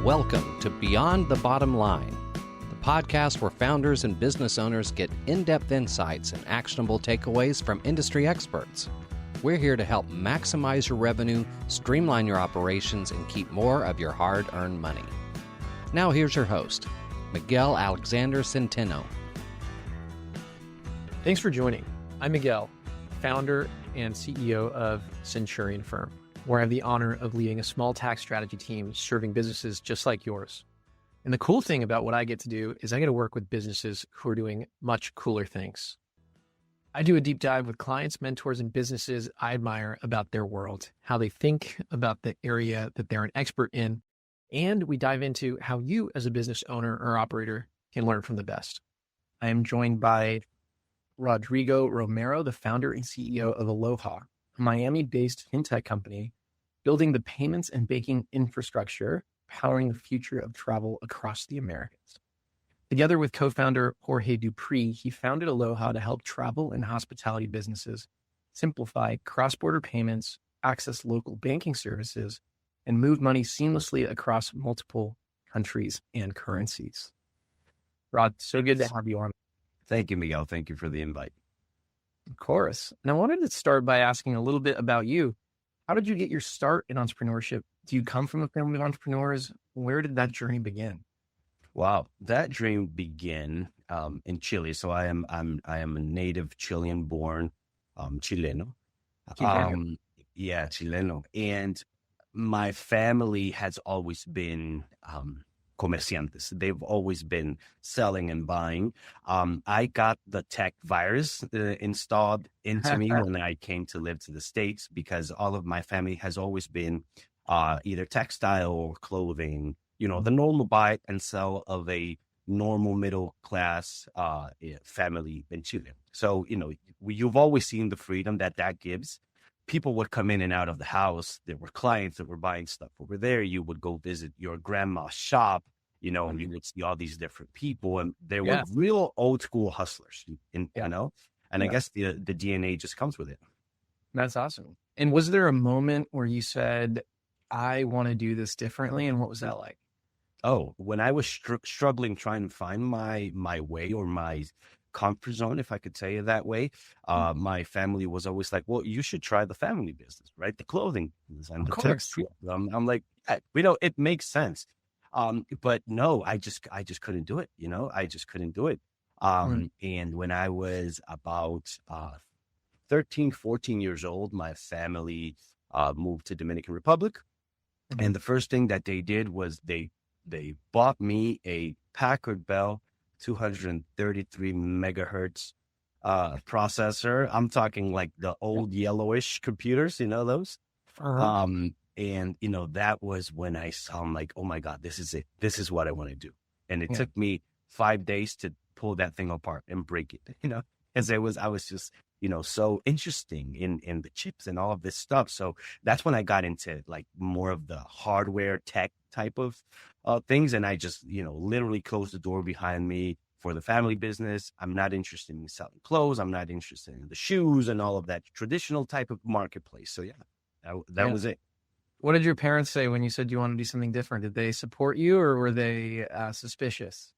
Welcome to Beyond the Bottom Line, the podcast where founders and business owners get in-depth insights and actionable takeaways from industry experts. We're here to help maximize your revenue, streamline your operations, and keep more of your hard-earned money. Now here's your host, Miguel Alexander Centeno. Thanks for joining. I'm Miguel, founder and CEO of Centurion Firm, where I have the honor of leading a small tax strategy team serving businesses just like yours. And the cool thing about what I get to do is I get to work with businesses who are doing much cooler things. I do a deep dive with clients, mentors, and businesses I admire about their world, how they think about the area that they're an expert in, and we dive into how you as a business owner or operator can learn from the best. I am joined by Rodrigo Romero, the founder and CEO of Aloha, a Miami-based fintech company building the payments and banking infrastructure, powering the future of travel across the Americas. Together with co-founder Jorge Dupree, he founded Aloha to help travel and hospitality businesses simplify cross-border payments, access local banking services, and move money seamlessly across multiple countries and currencies. Rod, so good to have you on. Thank you, Miguel. Thank you for the invite. Of course. And I wanted to start by asking a little bit about you. How did you get your start in entrepreneurship? Do you come from a family of entrepreneurs? Where did that journey begin? Wow, that dream began in Chile. So I am a native Chilean-born Chileno. Chileno. And my family has always been comerciantes. They've always been selling and buying. I got the tech virus installed into me when I came to live to the States because all of my family has always been either textile or clothing, the normal buy and sell of a normal middle class family in Chile. So, you've always seen the freedom that gives. People would come in and out of the house. There were clients that were buying stuff over there. You would go visit your grandma's shop, and you would see all these different people. And they were real old school hustlers, and I guess the DNA just comes with it. That's awesome. And was there a moment where you said, I want to do this differently? And what was that like? Oh, when I was struggling trying to find my way or my comfort zone, if I could say it that way, my family was always like, well, you should try the family business, right? The clothing business and the textile. I'm like, it makes sense. But no, I just couldn't do it. I just couldn't do it. And when I was about 13, 14 years old, my family moved to Dominican Republic. Mm-hmm. And the first thing that they did was they bought me a Packard Bell 233 megahertz processor. I'm talking like the old yellowish computers, those. Uh-huh. And that was when I saw, I'm like, oh my God, this is it. This is what I want to do. And it took me 5 days to pull that thing apart and break it, as I was just, so interesting in the chips and all of this stuff. So that's when I got into like more of the hardware tech type of things. And I just, literally closed the door behind me for the family business. I'm not interested in selling clothes. I'm not interested in the shoes and all of that traditional type of marketplace. So that was it. What did your parents say when you said you want to do something different? Did they support you or were they suspicious?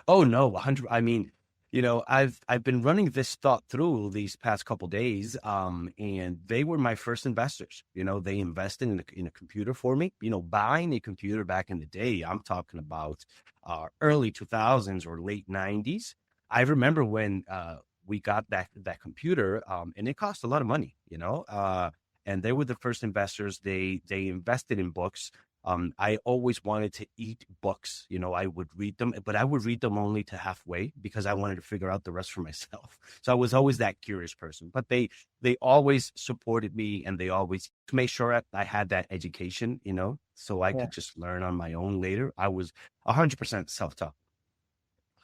Oh, no, 100. I mean, I've been running this thought through these past couple days, and they were my first investors. They invested in a computer for me. Buying a computer back in the day, I'm talking about early 2000s or late 90s. I remember when we got that computer, and it cost a lot of money. And they were the first investors. They invested in books. I always wanted to eat books. I would read them, but I would read them only to halfway because I wanted to figure out the rest for myself. So I was always that curious person, but they always supported me and they always made sure I had that education, so I could just learn on my own later. I was 100% self-taught.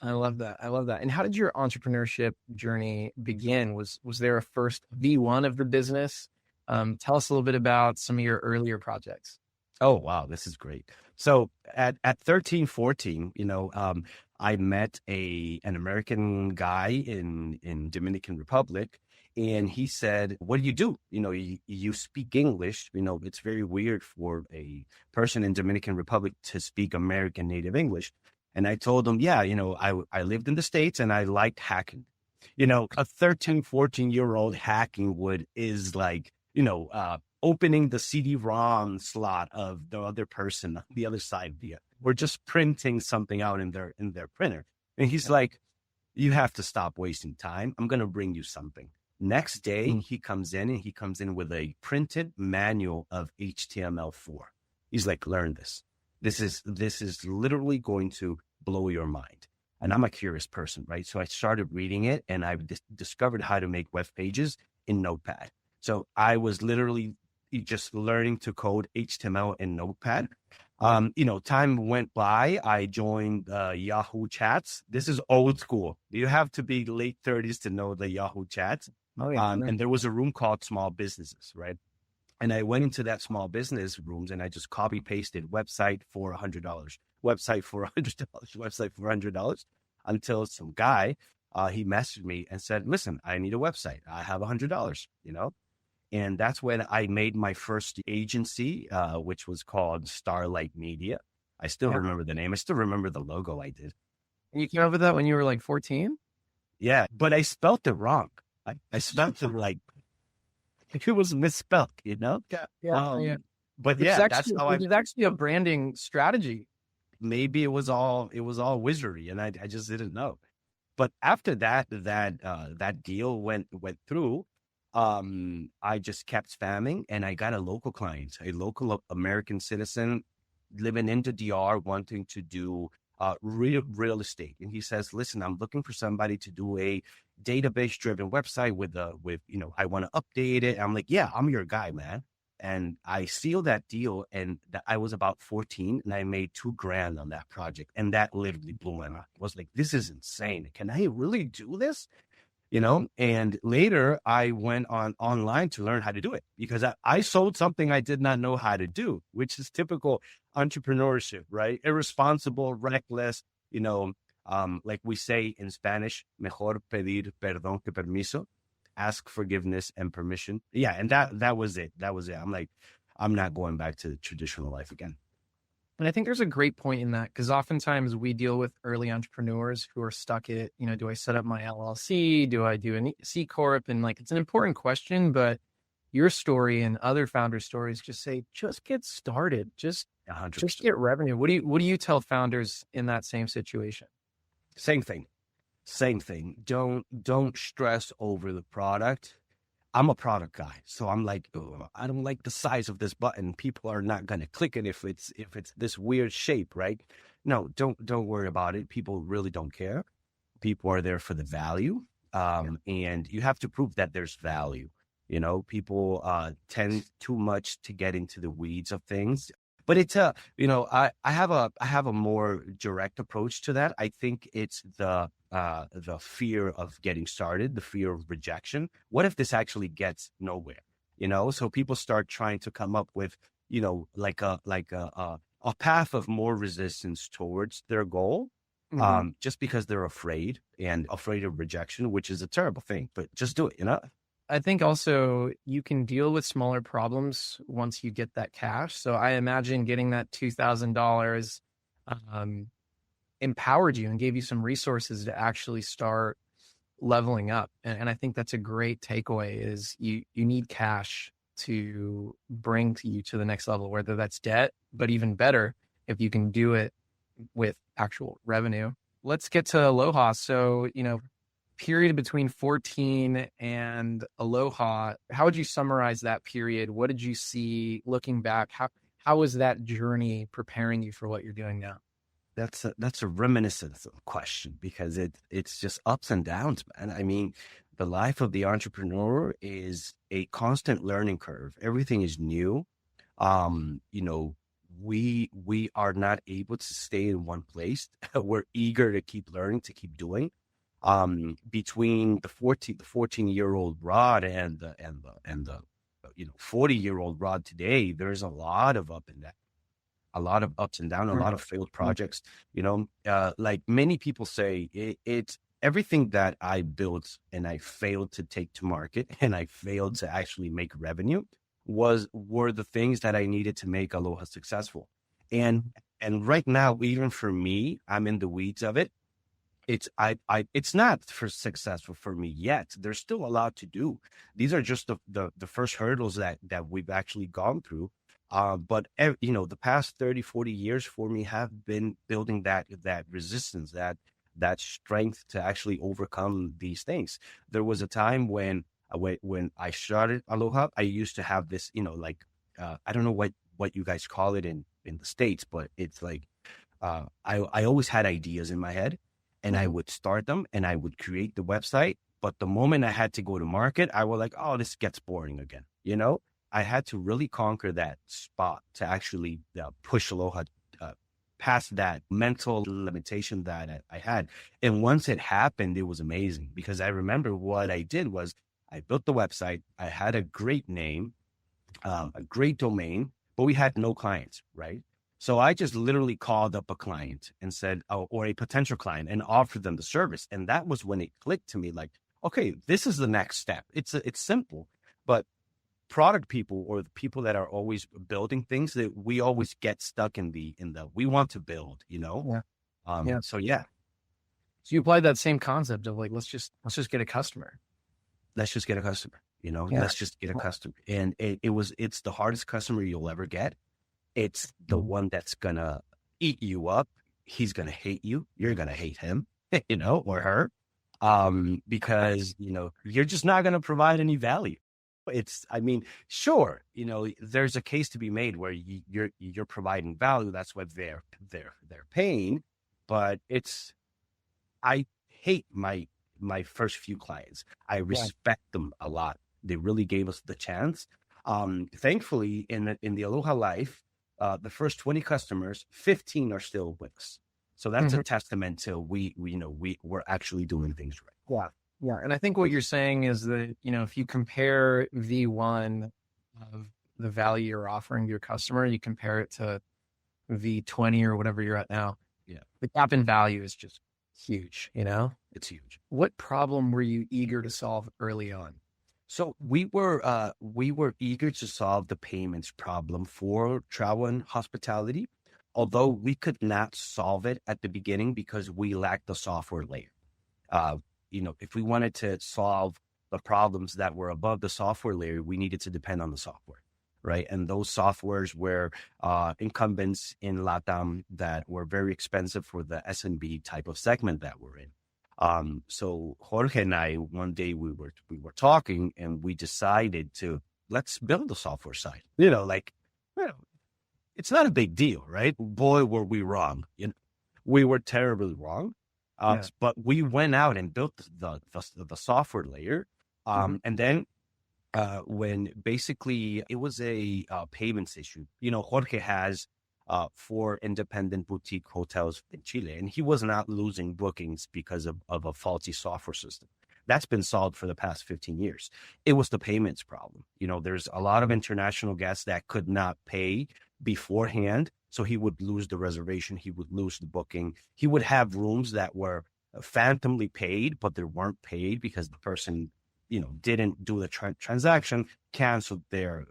I love that. And how did your entrepreneurship journey begin? Was there a first V1 of the business? Tell us a little bit about some of your earlier projects. Oh, wow. This is great. So at 13, 14, I met an American guy in Dominican Republic, And he said, what do? You speak English. It's very weird for a person in Dominican Republic to speak American native English. And I told him, yeah, I lived in the States and I liked hacking. A 13, 14-year-old hacking is like, opening the CD-ROM slot of the other person on the other side of we're just printing something out in their printer. And he's like, you have to stop wasting time. I'm going to bring you something. Next day, he comes in with a printed manual of HTML4. He's like, learn this. This is literally going to blow your mind. And I'm a curious person, right? So I started reading it and I discovered how to make web pages in Notepad. So I was literally just learning to code HTML in Notepad. Time went by. I joined Yahoo chats. This is old school. You have to be late 30s to know the Yahoo chats. Oh, yeah. And there was a room called small businesses, right? And I went into that small business rooms and I just copy pasted website for $100, website for $100, website for $100, until some guy, he messaged me and said, listen, I need a website. I have $100, And that's when I made my first agency, which was called Starlight Media. I still remember the name. I still remember the logo I did. And you came up with that when you were like 14? Yeah, but I spelt it wrong. I spelt it like it was misspelled, Yeah. But It was actually a branding strategy. Maybe it was all wizardry, and I just didn't know. But after that deal went through, I just kept spamming, and I got a local client, a local American citizen living in the DR, wanting to do real estate. And he says, listen, I'm looking for somebody to do a database driven website with I want to update it. I'm like, yeah, I'm your guy, man. And I sealed that deal, and I was about 14 and I made $2,000 on that project. And that literally blew my mind. I was like, this is insane. Can I really do this? And later I went online to learn how to do it, because I sold something I did not know how to do, which is typical entrepreneurship, right? Irresponsible, reckless, like we say in Spanish, mejor pedir perdón que permiso, ask forgiveness and permission. Yeah. And that was it. I'm like, I'm not going back to traditional life again. And I think there's a great point in that, because oftentimes we deal with early entrepreneurs who are stuck at, do I set up my LLC? Do I do a C Corp? And it's an important question, but your story and other founder stories just say, just get started. Just get revenue. What do you tell founders in that same situation? Same thing. Don't stress over the product. I'm a product guy, so I'm like, I don't like the size of this button. People are not going to click it if it's this weird shape, right? No, don't worry about it. People really don't care. People are there for the value, and you have to prove that there's value. People tend too much to get into the weeds of things. But it's I have a more direct approach to that. I think it's the fear of getting started, the fear of rejection. What if this actually gets nowhere? So people start trying to come up with like a path of more resistance towards their goal, just because they're afraid of rejection, which is a terrible thing. But just do it, I think also you can deal with smaller problems once you get that cash. So I imagine getting that $2,000 empowered you and gave you some resources to actually start leveling up. And I think that's a great takeaway, is you need cash to bring you to the next level, whether that's debt, but even better if you can do it with actual revenue. Let's get to Aloha. So, period between 14 and Aloha, how would you summarize that period? What did you see looking back? How was that journey preparing you for what you're doing now? That's a reminiscent question, because it's just ups and downs, man. I mean, the life of the entrepreneur is a constant learning curve. Everything is new. We are not able to stay in one place. We're eager to keep learning, to keep doing. Between the 14-year-old Rod and the 40-year-old Rod today, there's a lot of ups and downs, a lot of failed projects. Like many people say, everything that I built and I failed to take to market and I failed to actually make revenue were the things that I needed to make Aloha successful. And right now, even for me, I'm in the weeds of it. It's not for successful for me yet. There's still a lot to do. These are just the first hurdles that we've actually gone through. But the past 30, 40 years for me have been building that resistance, that strength to actually overcome these things. There was a time when I started Aloha, I used to have this, I don't know what you guys call it in the States, but it's like, I always had ideas in my head. And I would start them and I would create the website. But the moment I had to go to market, I was like, oh, this gets boring again. I had to really conquer that spot to actually push Aloha past that mental limitation that I had. And once it happened, it was amazing because I remember what I did was I built the website. I had a great name, a great domain, but we had no clients, right? So I just literally called up a client and said, or a potential client, and offered them the service. And that was when it clicked to me like, okay, this is the next step. It's simple, but product people or the people that are always building things, that we always get stuck in the we want to build, Yeah. So yeah. So you applied that same concept of like, let's just get a customer. Let's just get a customer, let's just get a customer. And it's the hardest customer you'll ever get. It's the one that's gonna eat you up. He's gonna hate you. You're gonna hate him, or her, because you're just not gonna provide any value. Sure, there's a case to be made where you're providing value. That's what they're paying. But I hate my first few clients. I respect them a lot. They really gave us the chance. Thankfully, in the Aloha life, the first 20 customers, 15 are still with us. So that's a testament to we're actually doing things right. Yeah. And I think what you're saying is that, if you compare V1 of the value you're offering to your customer, you compare it to V20 or whatever you're at now. Yeah. The gap in value is just huge, It's huge. What problem were you eager to solve early on? So we were eager to solve the payments problem for travel and hospitality, although we could not solve it at the beginning because we lacked the software layer. If we wanted to solve the problems that were above the software layer, we needed to depend on the software, right? And those softwares were incumbents in LATAM that were very expensive for the SMB type of segment that we're in. So Jorge and I, one day we were talking and we decided let's build the software side. It's not a big deal, right? Boy, were we wrong. We were terribly wrong. But we went out and built the software layer. And then when basically it was a payments issue, Jorge has 4 independent boutique hotels in Chile, and he was not losing bookings because of a faulty software system. That's been solved for the past 15 years. It was the payments problem. There's a lot of international guests that could not pay beforehand. So he would lose the reservation. He would lose the booking. He would have rooms that were phantomly paid, but they weren't paid because the person, didn't do the transaction, canceled their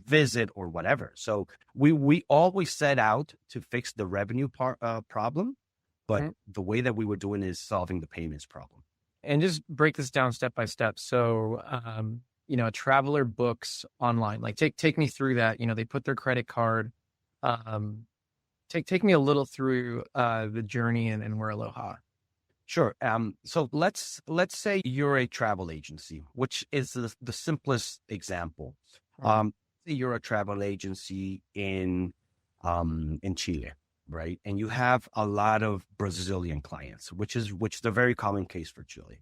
visit or whatever. So we always set out to fix the revenue problem, but the way that we were doing is solving the payments problem. And just break this down step by step. So, a traveler books online, like take me through that. They put their credit card. Take me a little through the journey and we're Aloha. Sure. So let's say you're a travel agency, which is the simplest example. You're a travel agency in Chile, right? And you have a lot of Brazilian clients, which is a very common case for Chile.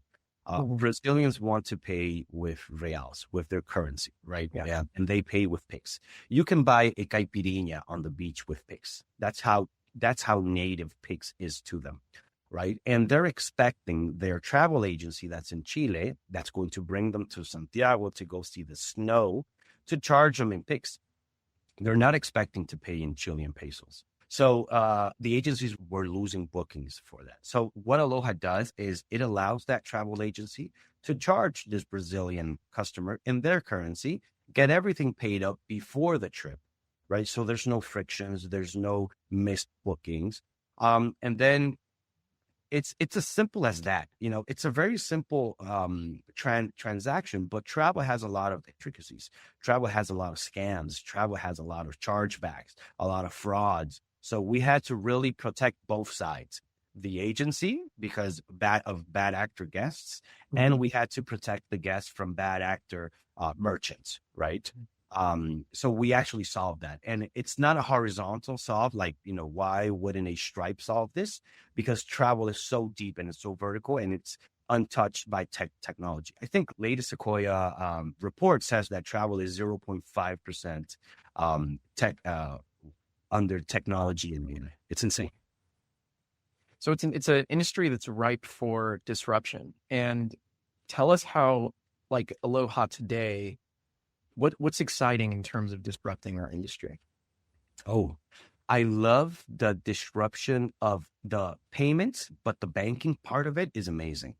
Brazilians want to pay with reals, with their currency, right? Yeah. And they pay with Pix. You can buy a caipirinha on the beach with Pix. That's how native Pix is to them, right? And they're expecting their travel agency that's in Chile, that's going to bring them to Santiago to go see the snow, to charge them in Pix. They're not expecting to pay in Chilean pesos. So the agencies were losing bookings for that. So what Aloha does is it allows that travel agency to charge this Brazilian customer in their currency, get everything paid up before the trip, right? So there's no frictions, there's no missed bookings. And then it's as simple as that. It's a very simple transaction, but travel has a lot of intricacies. Travel has a lot of scams. Travel has a lot of chargebacks, a lot of frauds. So we had to really protect both sides, the agency because bad actor guests, and we had to protect the guests from bad actor merchants, right? So we actually solved that. And it's not a horizontal solve. Like, why wouldn't a Stripe solve this? Because travel is so deep and it's so vertical and it's untouched by technology. I think latest Sequoia report says that travel is 0.5% tech under technology. And it's insane. So it's an industry that's ripe for disruption. And tell us how, like Aloha today, what's exciting in terms of disrupting our industry? Oh, I love the disruption of the payments, but the banking part of it is amazing.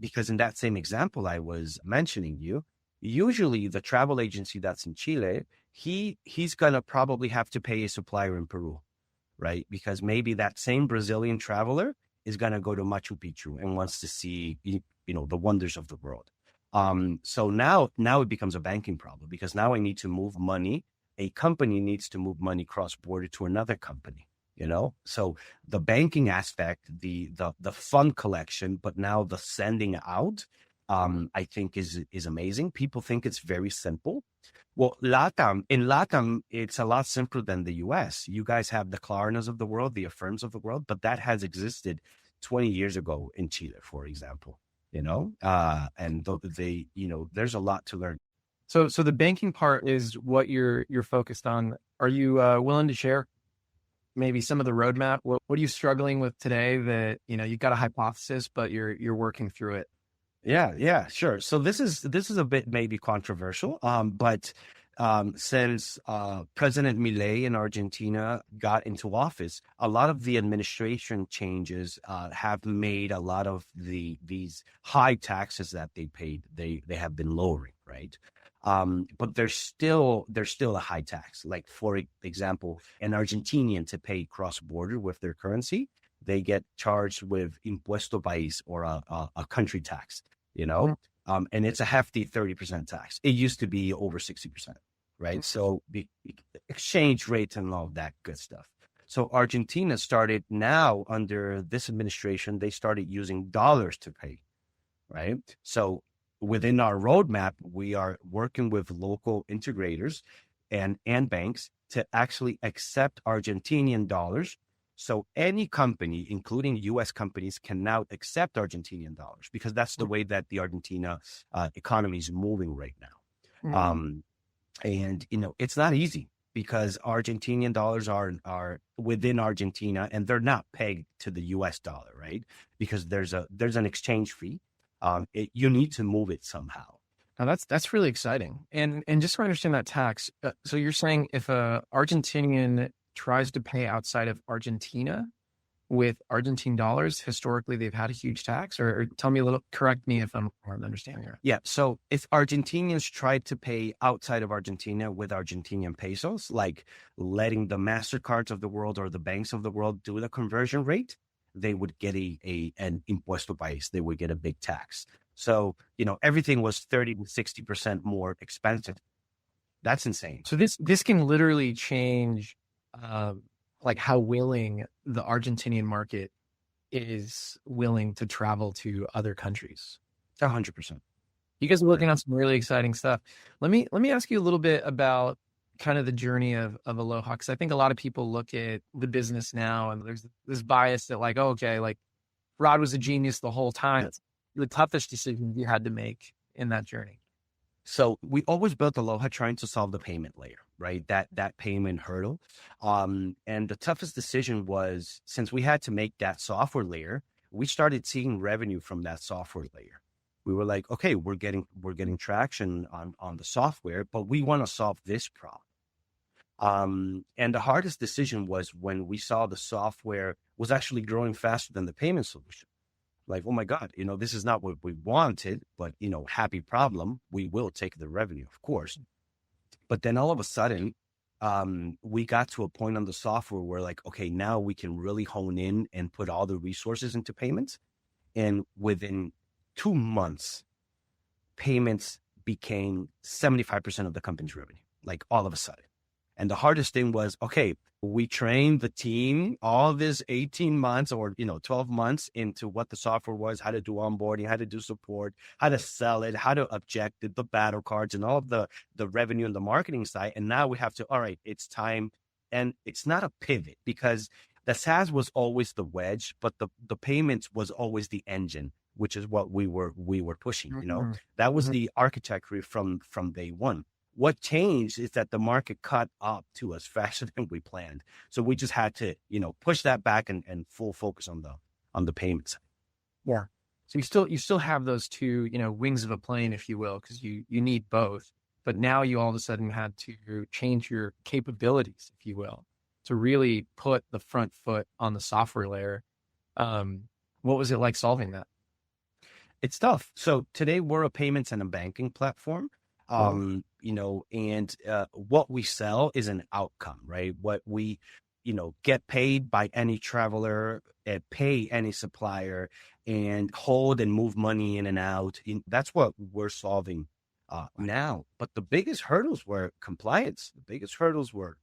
Because in that same example I was mentioning usually the travel agency that's in Chile, he's going to probably have to pay a supplier in Peru, right? Because maybe that same Brazilian traveler is going to go to Machu Picchu and wants to see, the wonders of the world. So now it becomes a banking problem because now I need to move money. A company needs to move money cross-border to another company, So the banking aspect, the fund collection, but now the sending out, I think is amazing. People think it's very simple. Well, in LATAM, it's a lot simpler than the US. You guys have the Klarnas of the world, the Affirms of the world, but that has existed 20 years ago in Chile, for example. And there's a lot to learn. So the banking part is what you're focused on. Are you willing to share maybe some of the roadmap? What are you struggling with today that, you've got a hypothesis, but you're working through it? Yeah, sure. So this is a bit maybe controversial, but since President Milei in Argentina got into office, a lot of the administration changes have made a lot of these high taxes that they paid, they have been lowering, right? But there's still a high tax. Like, for example, an Argentinian to pay cross-border with their currency, they get charged with impuesto país or a country tax, and it's a hefty 30% tax. It used to be over 60%, right? So the exchange rates and all that good stuff. So Argentina started now under this administration, they started using dollars to pay, right? So within our roadmap, we are working with local integrators and banks to actually accept Argentinian dollars. So any company, including U.S. companies, can now accept Argentinian dollars because that's the way that the Argentina economy is moving right now. And it's not easy because Argentinian dollars are within Argentina and they're not pegged to the U.S. dollar, right? Because there's an exchange fee. You need to move it somehow. Now that's really exciting. And just so I understand that tax, so you're saying if a Argentinian tries to pay outside of Argentina with Argentine dollars, historically they've had a huge tax, or tell me correct me if I'm understanding here. Yeah. So if Argentinians tried to pay outside of Argentina with Argentinian pesos, like letting the MasterCards of the world or the banks of the world do the conversion rate, they would get an impuesto país. They would get a big tax. So, everything was 30 to 60% more expensive. That's insane. So this can literally change like how willing the Argentinian market is willing to travel to other countries. 100%. You guys are looking at some really exciting stuff. Let me ask you a little bit about kind of the journey of Aloha, because I think a lot of people look at the business now and there's this bias that like, oh, okay, like Rod was a genius the whole time. It's the toughest decision you had to make in that journey. So we always built Aloha trying to solve the payment layer, right? That payment hurdle. And the toughest decision was, since we had to make that software layer, we started seeing revenue from that software layer. We were like, okay, we're getting traction on the software, but we want to solve this problem. And the hardest decision was when we saw the software was actually growing faster than the payment solution. Like, oh my God, this is not what we wanted, but, happy problem. We will take the revenue, of course. But then all of a sudden, we got to a point on the software where like, okay, now we can really hone in and put all the resources into payments. And within 2 months, payments became 75% of the company's revenue, like all of a sudden. And the hardest thing was, okay, we trained the team all this 18 months or, 12 months into what the software was, how to do onboarding, how to do support, how to sell it, how to object it, the battle cards and all of the revenue and the marketing side. And now we have to, all right, it's time. And it's not a pivot because the SaaS was always the wedge, but the payments was always the engine, which is what we were pushing, that was the architecture from day one. What changed is that the market caught up to us faster than we planned. So we just had to, push that back and full focus on the payments. Yeah. So you still have those two, wings of a plane, if you will, because you need both. But now you all of a sudden had to change your capabilities, if you will, to really put the front foot on the software layer. What was it like solving that? It's tough. So today we're a payments and a banking platform. And what we sell is an outcome, right? What we, get paid by any traveler, pay any supplier, and hold and move money in and out. That's what we're solving now. But the biggest hurdles were compliance. The biggest hurdles were,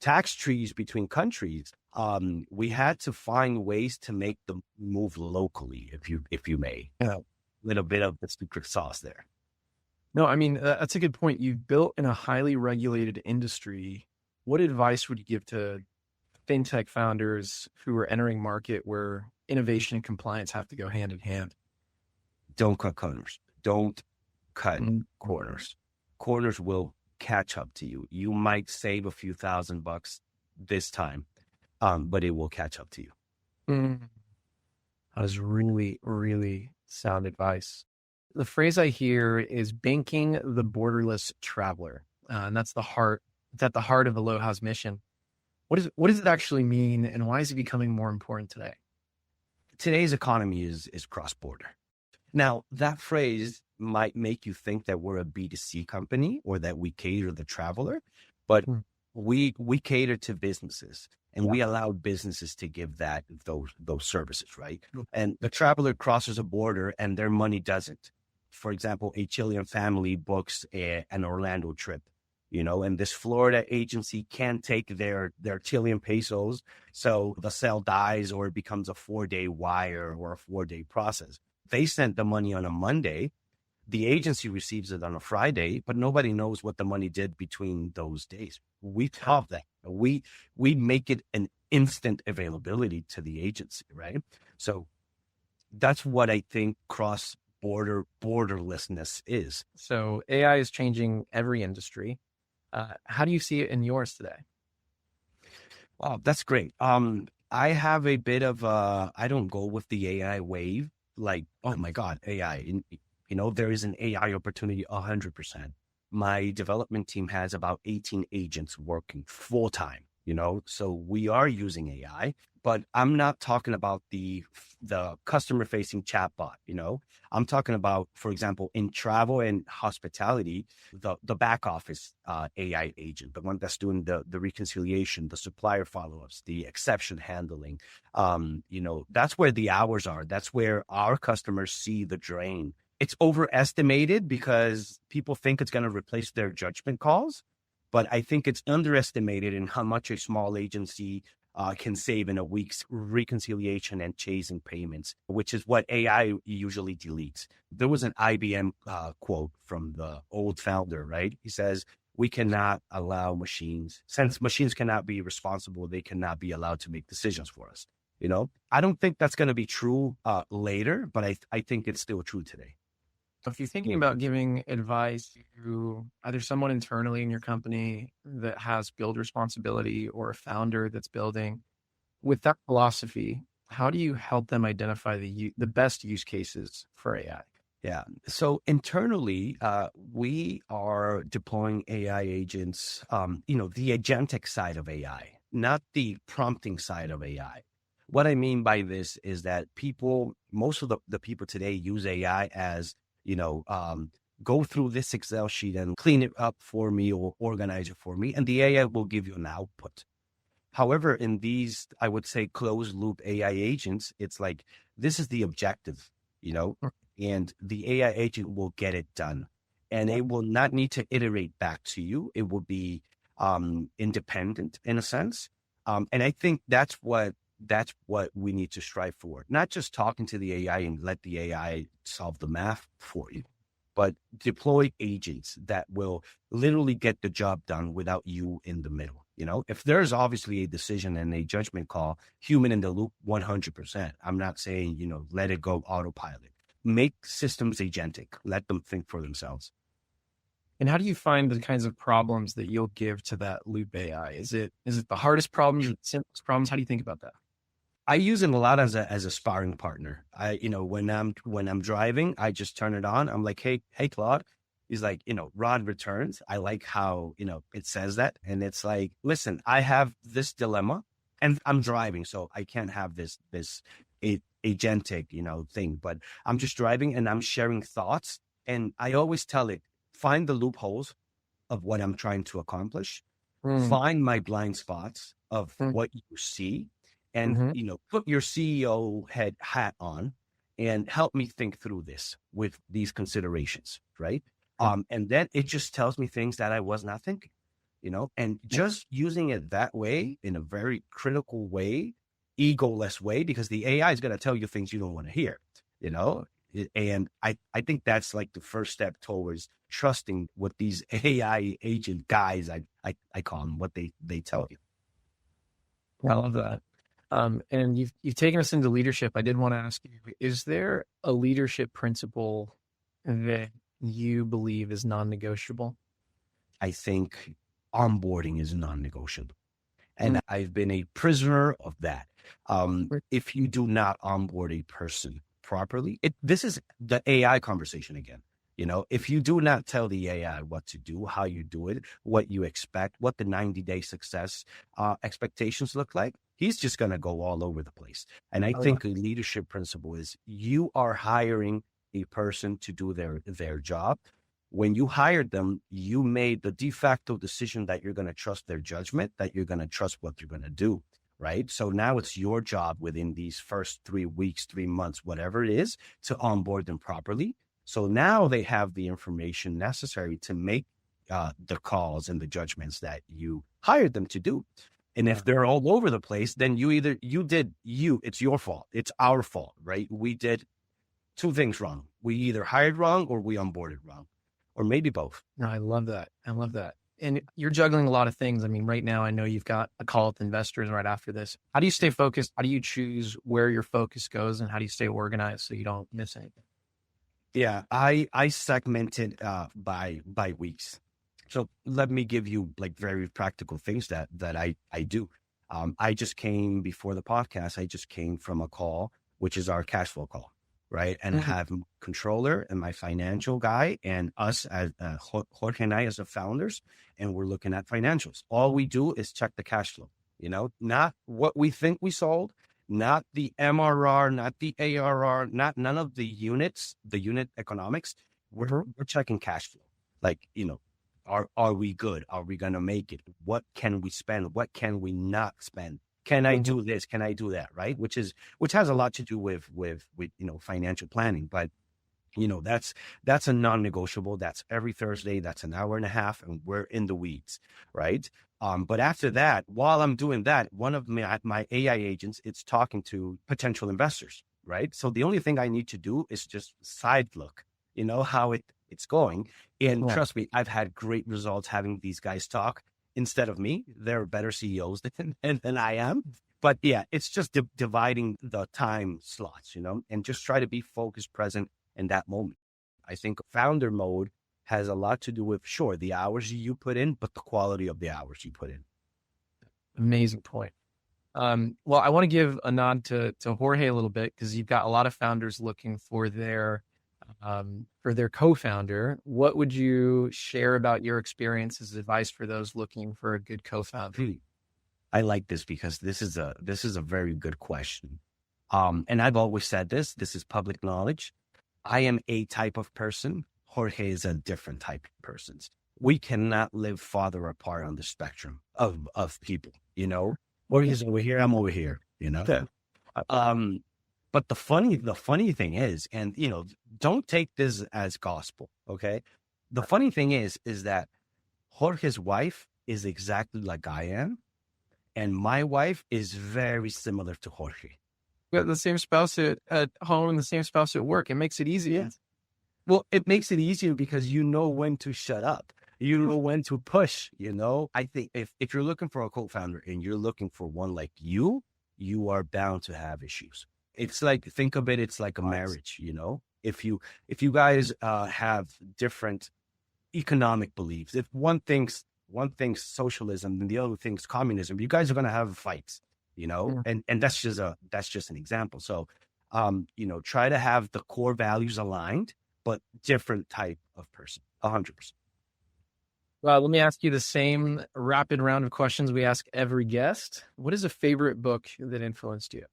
tax trees between countries. We had to find ways to make them move locally, if you may. A little bit of the secret sauce there. No, I mean, that's a good point. You've built in a highly regulated industry. What advice would you give to fintech founders who are entering market where innovation and compliance have to go hand in hand? Don't cut corners. Don't cut corners. Corners will catch up to you. You might save a few $1,000 this time, but it will catch up to you. That is really, really sound advice. The phrase I hear is banking the borderless traveler. And that's it's at the heart of Aloha's mission. What does it actually mean, and why is it becoming more important today? Today's economy is cross-border. Now, that phrase might make you think that we're a B2C company or that we cater to the traveler, but we cater to businesses, and we allow businesses to give those services, right? And the traveler crosses a border and their money doesn't. For example, a Chilean family books an Orlando trip, and this Florida agency can't take their Chilean pesos. So the sale dies or it becomes a 4-day wire or a 4-day process. They sent the money on a Monday. The agency receives it on a Friday, but nobody knows what the money did between those days. We solve that. We make it an instant availability to the agency, right? So that's what I think borderlessness is. So AI is changing every industry. How do you see it in yours today? Wow, that's great. I have a bit of I don't go with the AI wave. Like, oh my God, AI. There is an AI opportunity 100%. My development team has about 18 agents working full time, so we are using AI, but I'm not talking about the customer facing chatbot, I'm talking about, for example, in travel and hospitality, the back office AI agent, the one that's doing the reconciliation, the supplier follow-ups, the exception handling. That's where the hours are. That's where our customers see the drain. It's overestimated because people think it's going to replace their judgment calls, but I think it's underestimated in how much a small agency can save in a week's reconciliation and chasing payments, which is what AI usually deletes. There was an IBM quote from the old founder, right? He says, we cannot allow machines, since machines cannot be responsible, they cannot be allowed to make decisions for us. I don't think that's going to be true later, but I think it's still true today. So if you're thinking about giving advice to either someone internally in your company that has build responsibility or a founder that's building, with that philosophy, how do you help them identify the best use cases for AI? Yeah. So internally, we are deploying AI agents, the agentic side of AI, not the prompting side of AI. What I mean by this is that most of the people today use AI as, you know, um, go through this Excel sheet and clean it up for me or organize it for me, and the AI will give you an output. However, in these, I would say, closed loop AI agents, it's like, this is the objective, you know, and the AI agent will get it done. And it will not need to iterate back to you. It will be independent in a sense. And I think that's what we need to strive for. Not just talking to the AI and let the AI solve the math for you, but deploy agents that will literally get the job done without you in the middle. If there's obviously a decision and a judgment call, human in the loop, 100%. I'm not saying, let it go autopilot. Make systems agentic. Let them think for themselves. And how do you find the kinds of problems that you'll give to that loop AI? Is it the hardest problems or the simplest problems? How do you think about that? I use it a lot as a sparring partner. When I'm driving, I just turn it on. I'm like, hey, Claude. He's like, Rod returns. I like how, it says that. And it's like, listen, I have this dilemma and I'm driving, so I can't have this agentic, thing, but I'm just driving and I'm sharing thoughts. And I always tell it, find the loopholes of what I'm trying to accomplish, find my blind spots of what you see, and, put your CEO hat on and help me think through this with these considerations, right? And then it just tells me things that I was not thinking, and just using it that way in a very critical way, egoless way, because the AI is going to tell you things you don't want to hear, and I think that's like the first step towards trusting what these AI agent guys, I call them, what they tell you. I love that. And you've taken us into leadership. I did want to ask you, is there a leadership principle that you believe is non-negotiable? I think onboarding is non-negotiable. And I've been a prisoner of that. If you do not onboard a person properly, this is the AI conversation again. If you do not tell the AI what to do, how you do it, what you expect, what the 90-day success expectations look like, he's just going to go all over the place. And I think a leadership principle is you are hiring a person to do their job. When you hired them, you made the de facto decision that you're going to trust their judgment, that you're going to trust what they're going to do, right? So now it's your job within these first 3 weeks, 3 months, whatever it is, to onboard them properly. So now they have the information necessary to make the calls and the judgments that you hired them to do. And if they're all over the place, then it's your fault. It's our fault, right? We did 2 things wrong. We either hired wrong or we onboarded wrong, or maybe both. No, I love that. And you're juggling a lot of things. I mean, right now, I know you've got a call with investors right after this. How do you stay focused? How do you choose where your focus goes, and how do you stay organized so you don't miss anything? Yeah, I segment it by weeks. So let me give you like very practical things that I do. I just came before the podcast. I just came from a call, which is our cash flow call, right? And have controller and my financial guy and us as Jorge and I as the founders, and we're looking at financials. All we do is check the cash flow, not what we think we sold, not the MRR, not the ARR, none of the units, the unit economics. We're checking cash flow. Like, are we good? Are we going to make it? What can we spend? What can we not spend? Can I do this? Can I do that? Right. Which has a lot to do with financial planning, but that's a non-negotiable. That's every Thursday. That's an hour and a half, and we're in the weeds. Right. But after that, while I'm doing that, one of my AI agents, it's talking to potential investors. Right. So the only thing I need to do is just side look, how it's going. And trust me, I've had great results having these guys talk instead of me. They're better CEOs than I am. But yeah, it's just dividing the time slots, and just try to be focused, present in that moment. I think founder mode has a lot to do with, sure, the hours you put in, but the quality of the hours you put in. Amazing point. Well, I want to give a nod to Jorge a little bit, because you've got a lot of founders looking for their for their co-founder, what would you share about your experience as advice for those looking for a good co-founder? I like this because this is a very good question. And I've always said this is public knowledge. I am a type of person. Jorge is a different type of person. We cannot live farther apart on the spectrum of people, Jorge's over here, I'm over here, Yeah. But the funny thing is, and don't take this as gospel, okay? The funny thing is that Jorge's wife is exactly like I am, and my wife is very similar to Jorge. We got the same spouse at home and the same spouse at work. It makes it easy. Yeah. Well, it makes it easier because you know when to shut up. You know when to push, I think if you're looking for a co-founder and you're looking for one like you are bound to have issues. It's like, think of it, it's like a marriage, If you guys have different economic beliefs, if one thinks socialism and the other thinks communism, you guys are going to have fights, and that's just an example. So, try to have the core values aligned, but different type of person, 100%. Well, let me ask you the same rapid round of questions we ask every guest. What is a favorite book that influenced you?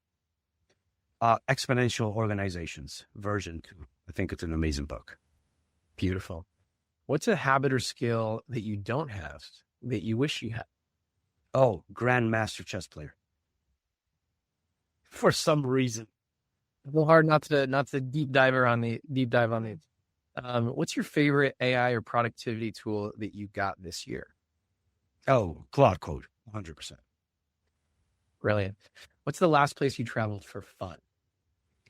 Exponential Organizations, version 2. I think it's an amazing book. Beautiful. What's a habit or skill that you don't have that you wish you had? Oh, grandmaster chess player. For some reason. A little hard not to deep dive on these. What's your favorite AI or productivity tool that you got this year? Oh, Claude Code, 100%. Brilliant. What's the last place you traveled for fun?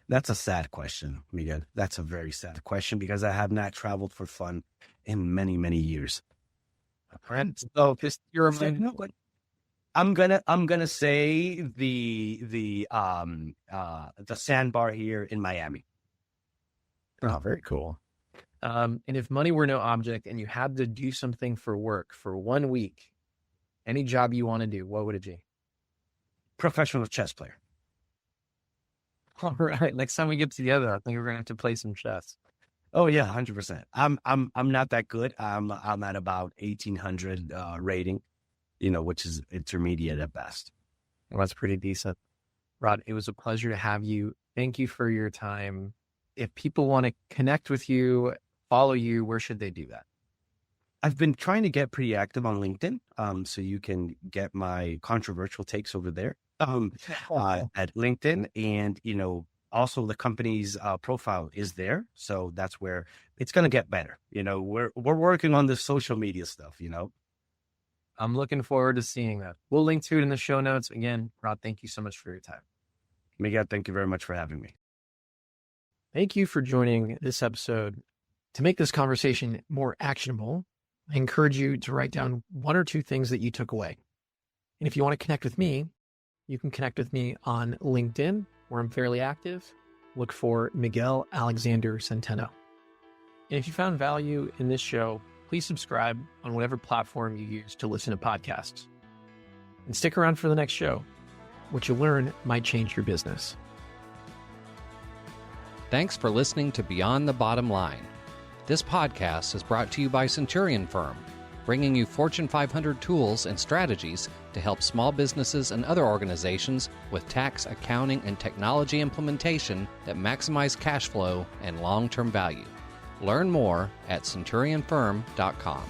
That's a sad question, Miguel. That's a very sad question because I have not traveled for fun in many, many years. So just you're I'm gonna say the sandbar here in Miami. Oh, very cool. And if money were no object and you had to do something for work for 1 week, any job you want to do, what would it be? Professional chess player. All right. Next time we get together, I think we're gonna have to play some chess. Oh yeah, 100%. I'm not that good. I'm at about 1800 rating, which is intermediate at best. Well, that's pretty decent. Rod, it was a pleasure to have you. Thank you for your time. If people want to connect with you, follow you, where should they do that? I've been trying to get pretty active on LinkedIn, so you can get my controversial takes over there at LinkedIn, and also the company's profile is there, so that's where it's going to get better. We're working on the social media stuff. I'm looking forward to seeing that. We'll link to it in the show notes. Again, Rod, thank you so much for your time. Miguel, thank you very much for having me. Thank you for joining this episode. To make this conversation more actionable, I encourage you to write down 1 or 2 things that you took away. And if you want to connect with me, you can connect with me on LinkedIn, where I'm fairly active. Look for Miguel Alexander Centeno. And if you found value in this show, please subscribe on whatever platform you use to listen to podcasts. And stick around for the next show. What you learn might change your business. Thanks for listening to Beyond the Bottom Line. This podcast is brought to you by Centurion Firm, bringing you Fortune 500 tools and strategies to help small businesses and other organizations with tax, accounting, and technology implementation that maximize cash flow and long-term value. Learn more at centurionfirm.com.